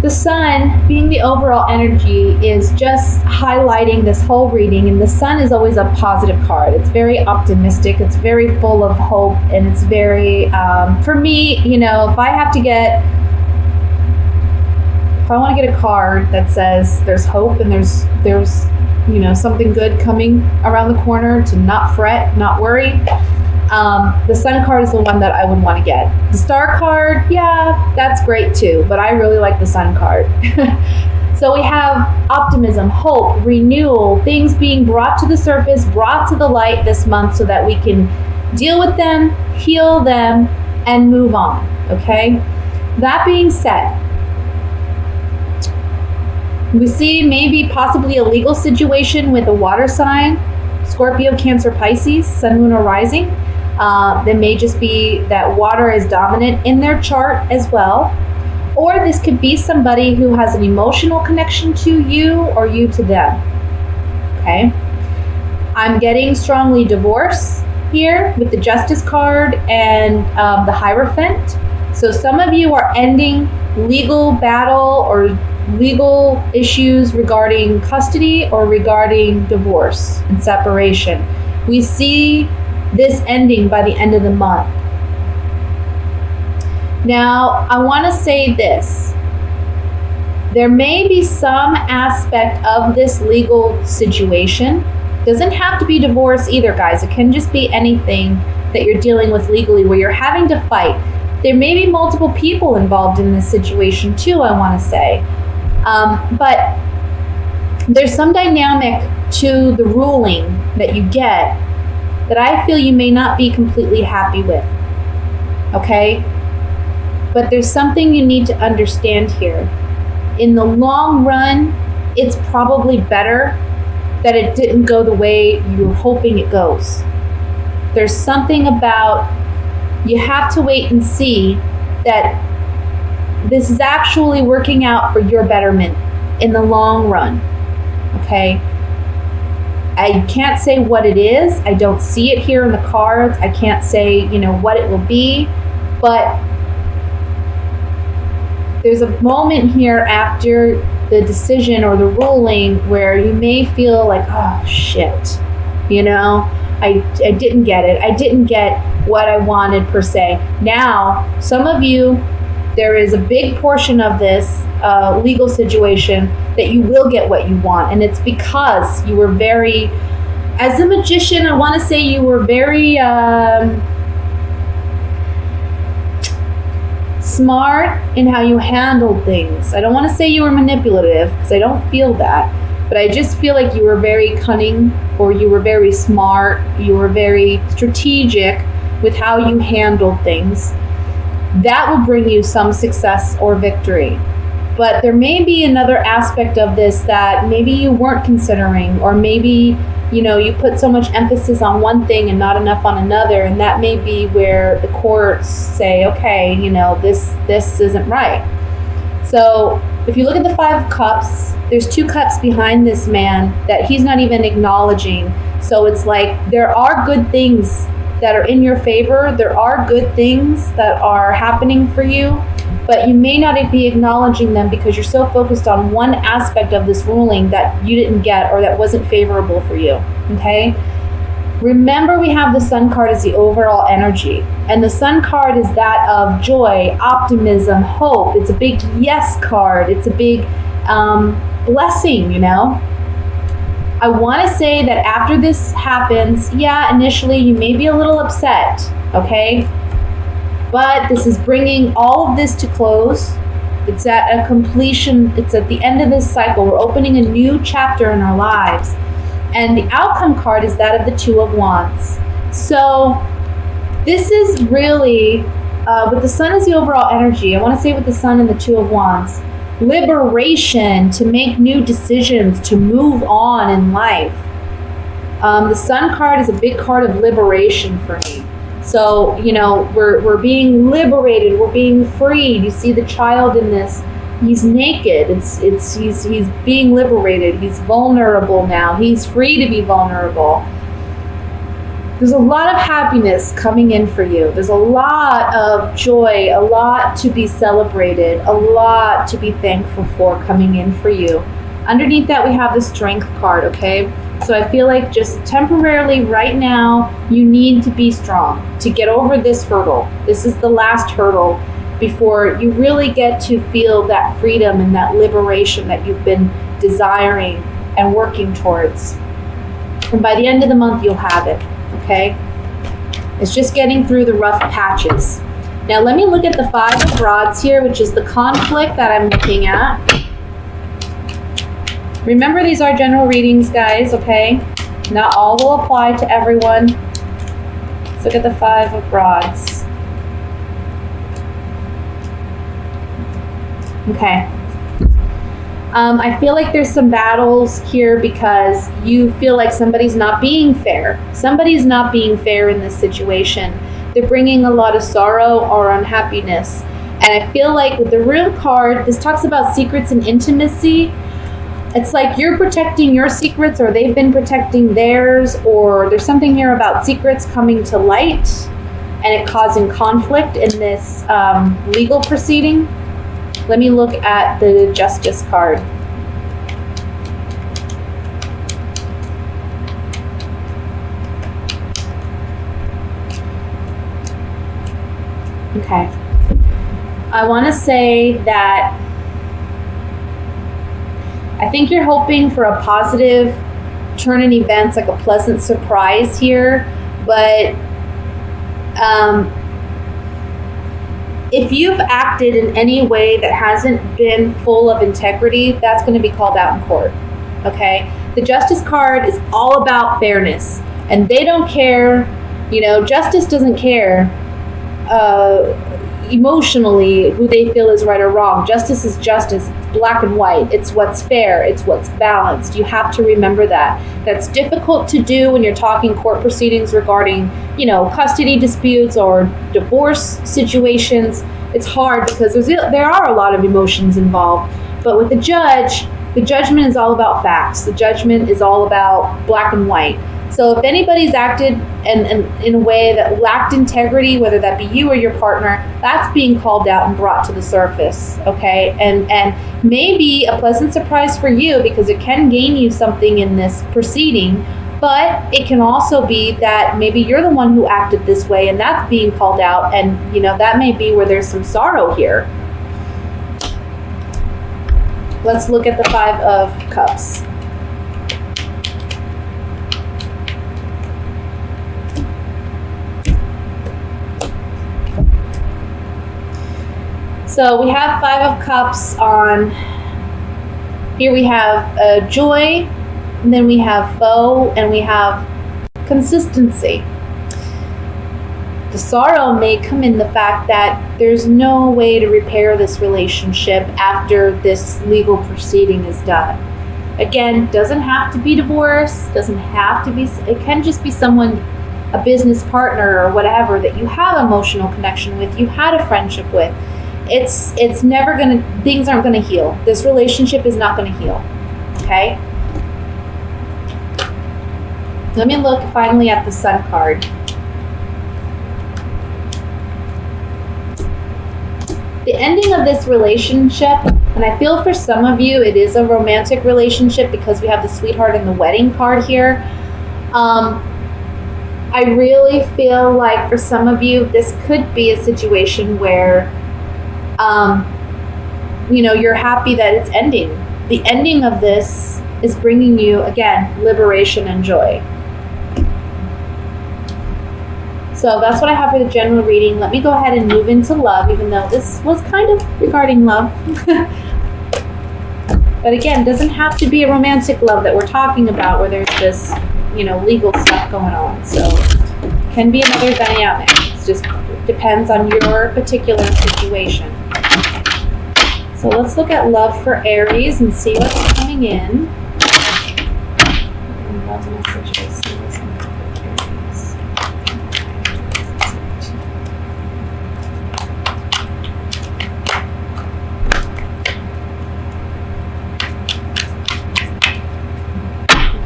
The sun, being the overall energy, is just highlighting this whole reading. And the sun is always a positive card. It's very optimistic. It's very full of hope. And it's very, for me, if I want to get a card that says there's hope and there's something good coming around the corner, to not fret, not worry, the sun card is the one that I would want to get. The star card, yeah, that's great too, but I really like the sun card. So we have optimism, hope, renewal, things being brought to the surface, brought to the light this month so that we can deal with them, heal them, and move on, okay? That being said, we see maybe possibly a legal situation with a water sign, Scorpio, Cancer, Pisces, Sun, Moon, or Rising. That may just be that water is dominant in their chart as well. Or this could be somebody who has an emotional connection to you or you to them. Okay? I'm getting strongly divorce here with the Justice card and the Hierophant. So some of you are ending legal battle or legal issues regarding custody or regarding divorce and separation. We see this ending by the end of the month. Now, I want to say this. There may be some aspect of this legal situation. Doesn't have to be divorce either, guys. It can just be anything that you're dealing with legally where you're having to fight. There may be multiple people involved in this situation too, I want to say. But there's some dynamic to the ruling that you get that I feel you may not be completely happy with. Okay? But there's something you need to understand here. In the long run, it's probably better that it didn't go the way you were hoping it goes. There's something about you have to wait and see that this is actually working out for your betterment in the long run. Okay? I can't say what it is. I don't see it here in the cards. I can't say, what it will be. But there's a moment here after the decision or the ruling where you may feel like, oh, shit. I didn't get it. I didn't get what I wanted per se. Now, some of you, there is a big portion of this legal situation that you will get what you want. And it's because you were very, as a magician, I want to say you were very smart in how you handled things. I don't want to say you were manipulative because I don't feel that. But I just feel like you were very cunning, or you were very smart. You were very strategic with how you handled things. That will bring you some success or victory. But there may be another aspect of this that maybe you weren't considering, or maybe, you put so much emphasis on one thing and not enough on another, and that may be where the courts say, okay, this isn't right. So if you look at the 5 of Cups, there's 2 cups behind this man that he's not even acknowledging. So it's like there are good things that are in your favor. There are good things that are happening for you, but you may not be acknowledging them because you're so focused on one aspect of this ruling that you didn't get or that wasn't favorable for you, okay? Remember, we have the Sun card as the overall energy, and the Sun card is that of joy, optimism, hope. It's a big yes card. It's a big blessing, I want to say that after this happens, yeah, initially you may be a little upset, okay? But this is bringing all of this to close. It's at a completion. It's at the end of this cycle. We're opening a new chapter in our lives. And the outcome card is that of the 2 of Wands. So this is really, with the Sun as the overall energy, I want to say with the Sun and the 2 of Wands, liberation, to make new decisions, to move on in life. The Sun card is a big card of liberation for me. So, we're being liberated, we're being freed. You see the child in this, he's naked. He's being liberated. He's vulnerable now. He's free to be vulnerable. There's a lot of happiness coming in for you. There's a lot of joy, a lot to be celebrated, a lot to be thankful for coming in for you. Underneath that, we have the Strength card, okay? So I feel like just temporarily right now, you need to be strong to get over this hurdle. This is the last hurdle before you really get to feel that freedom and that liberation that you've been desiring and working towards. And by the end of the month, you'll have it, okay? It's just getting through the rough patches. Now let me look at the Five of Rods here, which is the conflict that I'm looking at. Remember, these are general readings, guys, okay? Not all will apply to everyone. Let's look at the Five of Rods. Okay. I feel like there's some battles here because you feel like somebody's not being fair. Somebody's not being fair in this situation. They're bringing a lot of sorrow or unhappiness. And I feel like with the Real card, this talks about secrets and intimacy. It's like you're protecting your secrets, or they've been protecting theirs, or there's something here about secrets coming to light and it causing conflict in this legal proceeding. Let me look at the Justice card. Okay. I want to say that I think you're hoping for a positive turn in events, like a pleasant surprise here, but if you've acted in any way that hasn't been full of integrity, that's going to be called out in court, okay? The Justice card is all about fairness, and they don't care, justice doesn't care emotionally who they feel is right or wrong. Justice is justice. It's black and white. It's what's fair. It's what's balanced. You have to remember that. That's difficult to do when you're talking court proceedings regarding, custody disputes or divorce situations. It's hard because there are a lot of emotions involved. But with the judge, the judgment is all about facts. The judgment is all about black and white. So if anybody's acted in a way that lacked integrity, whether that be you or your partner, that's being called out and brought to the surface, okay? And maybe a pleasant surprise for you because it can gain you something in this proceeding, but it can also be that maybe you're the one who acted this way and that's being called out, and that may be where there's some sorrow here. Let's look at the Five of Cups. So we have Five of Cups on, here we have joy, and then we have foe, and we have consistency. The sorrow may come in the fact that there's no way to repair this relationship after this legal proceeding is done. Again, doesn't have to be divorce, doesn't have to be, it can just be someone, a business partner or whatever that you have emotional connection with, you had a friendship with. It's never gonna, things aren't gonna heal. This relationship is not gonna heal, okay? Let me look finally at the Sun card. The ending of this relationship, and I feel for some of you it is a romantic relationship because we have the Sweetheart and the Wedding card here. I really feel like for some of you this could be a situation where you're happy that it's ending. The ending of this is bringing you, again, liberation and joy. So that's what I have for the general reading. Let me go ahead and move into love, even though this was kind of regarding love. But again, it doesn't have to be a romantic love that we're talking about where there's this, legal stuff going on. So it can be another dynamic. It just depends on your particular situation. So let's look at love for Aries and see what's coming in. Love messages. Aries.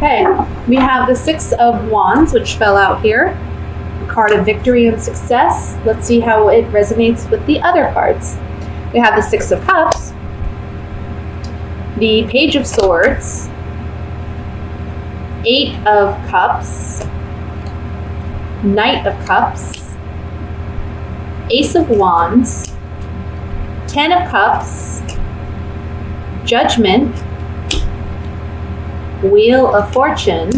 Okay, we have the Six of Wands, which fell out here. A card of victory and success. Let's see how it resonates with the other cards. We have the Six of Cups, the Page of Swords, Eight of Cups, Knight of Cups, Ace of Wands, Ten of Cups, Judgment, Wheel of Fortune,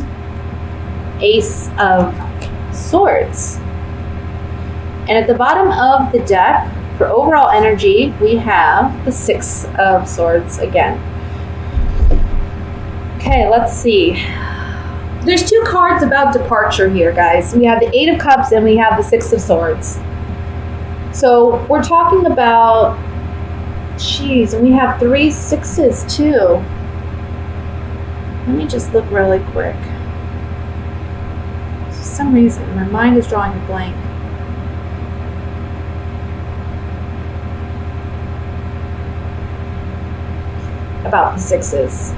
Ace of Swords. And at the bottom of the deck, for overall energy, we have the Six of Swords again. Okay, let's see. There's two cards about departure here, guys. We have the Eight of Cups and we have the Six of Swords. So we're talking about, and we have three sixes too. Let me just look really quick. For some reason, my mind is drawing a blank. About the sixes.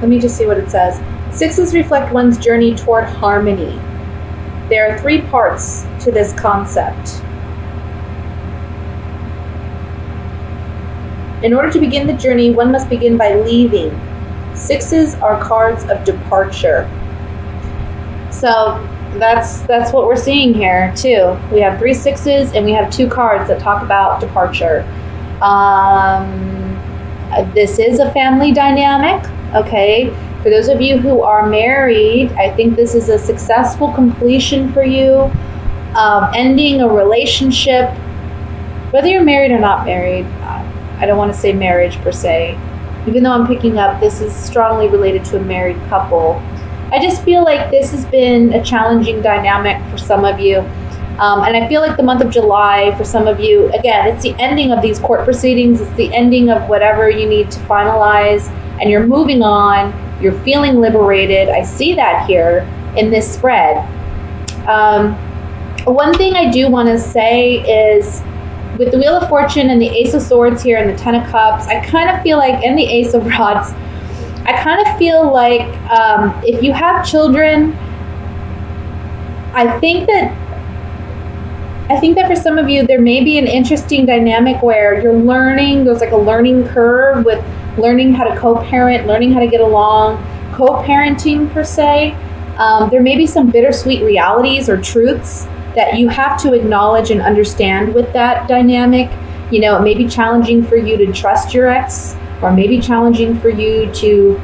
Let me just see what it says. Sixes reflect one's journey toward harmony. There are three parts to this concept. In order to begin the journey, one must begin by leaving. Sixes are cards of departure. So that's what we're seeing here too. We have three sixes and we have two cards that talk about departure. This is a family dynamic. Okay, for those of you who are married, I think this is a successful completion for you, ending a relationship, whether you're married or not married. I don't want to say marriage per se, even though I'm picking up this is strongly related to a married couple. I just feel like this has been a challenging dynamic for some of you. And I feel like the month of July, for some of you, again, it's the ending of these court proceedings. It's the ending of whatever you need to finalize. And you're moving on, you're feeling liberated. I see that here in this spread. One thing I do want to say is with the Wheel of Fortune and the Ace of Swords here and the Ten of Cups, I kind of feel like, and the Ace of Rods, I kind of feel like if you have children, I think that for some of you, there may be an interesting dynamic where you're learning, there's like a learning curve with learning how to co-parent, learning how to get along, co-parenting per se. There may be some bittersweet realities or truths that you have to acknowledge and understand with that dynamic. You know, it may be challenging for you to trust your ex, or maybe challenging for you to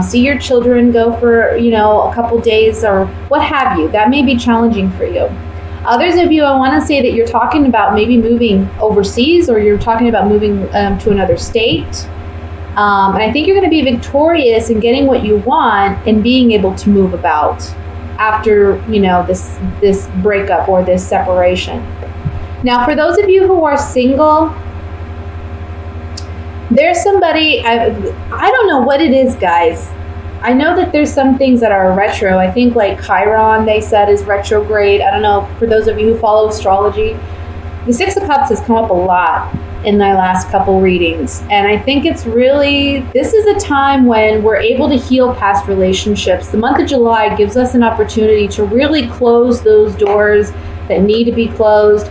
see your children go for, a couple days or what have you. That may be challenging for you. Others of you, I want to say that you're talking about maybe moving overseas, or you're talking about moving to another state. And I think you're going to be victorious in getting what you want and being able to move about after, this breakup or this separation. Now, for those of you who are single, there's somebody, I don't know what it is, guys. I know that there's some things that are retro. I think like Chiron, they said, is retrograde. I don't know, for those of you who follow astrology. The Six of Cups has come up a lot in my last couple readings. And I think this is a time when we're able to heal past relationships. The month of July gives us an opportunity to really close those doors that need to be closed,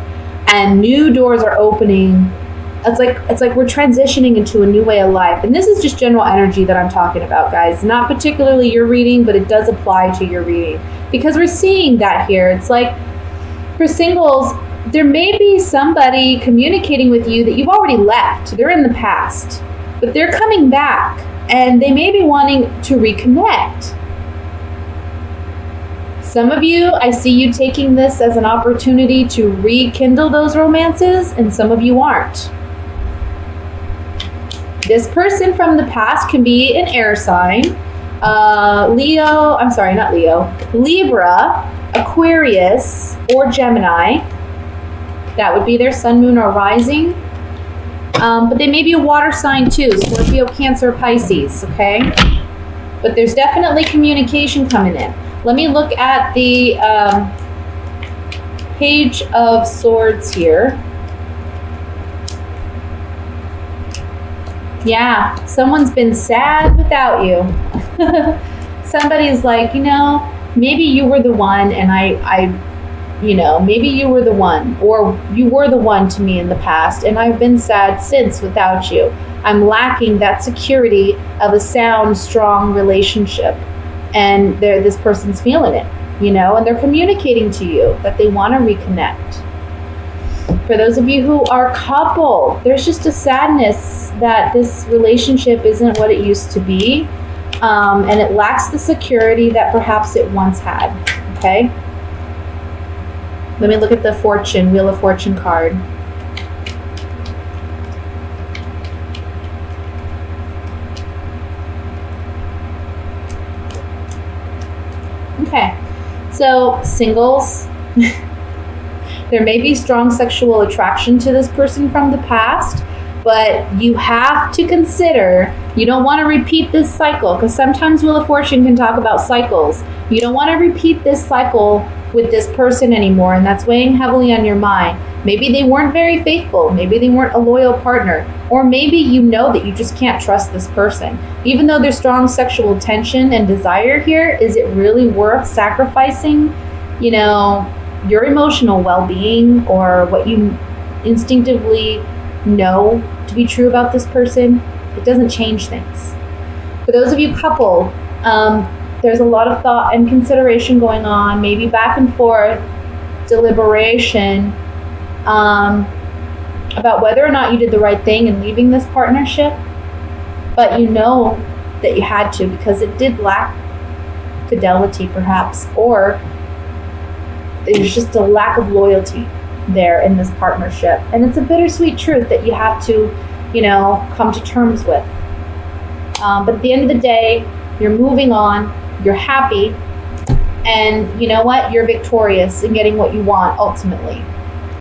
and new doors are opening. It's like we're transitioning into a new way of life. And this is just general energy that I'm talking about, guys. Not particularly your reading, but it does apply to your reading. Because we're seeing that here. It's like, for singles, there may be somebody communicating with you that you've already left. They're in the past. But they're coming back. And they may be wanting to reconnect. Some of you, I see you taking this as an opportunity to rekindle those romances, and some of you aren't. This person from the past can be an air sign, Libra, Aquarius, or Gemini. That would be their sun, moon, or rising. But they may be a water sign too, Scorpio, Cancer, Pisces, okay? But there's definitely communication coming in. Let me look at the Page of Swords here. Yeah, someone's been sad without you. Somebody's like, maybe you were the one and maybe you were the one, or you were the one to me in the past, and I've been sad since without you. I'm lacking that security of a sound, strong relationship. And this person's feeling it, and they're communicating to you that they want to reconnect. For those of you who are coupled, there's just a sadness that this relationship isn't what it used to be, and it lacks the security that perhaps it once had, okay? Let me look at the Wheel of Fortune card. Okay, so singles, there may be strong sexual attraction to this person from the past, but you have to consider, you don't want to repeat this cycle, because sometimes Wheel of Fortune can talk about cycles. You don't want to repeat this cycle with this person anymore, and that's weighing heavily on your mind. Maybe they weren't very faithful. Maybe they weren't a loyal partner. Or maybe you know that you just can't trust this person. Even though there's strong sexual tension and desire here, is it really worth sacrificing, your emotional well-being or what you instinctively know to be true about this person? It doesn't change things. For those of you coupled, there's a lot of thought and consideration going on, maybe back and forth, deliberation, about whether or not you did the right thing in leaving this partnership, but you know that you had to because it did lack fidelity perhaps, or there's just a lack of loyalty there in this partnership. And it's a bittersweet truth that you have to, come to terms with. But at the end of the day, you're moving on, you're happy, and you know what? You're victorious in getting what you want ultimately.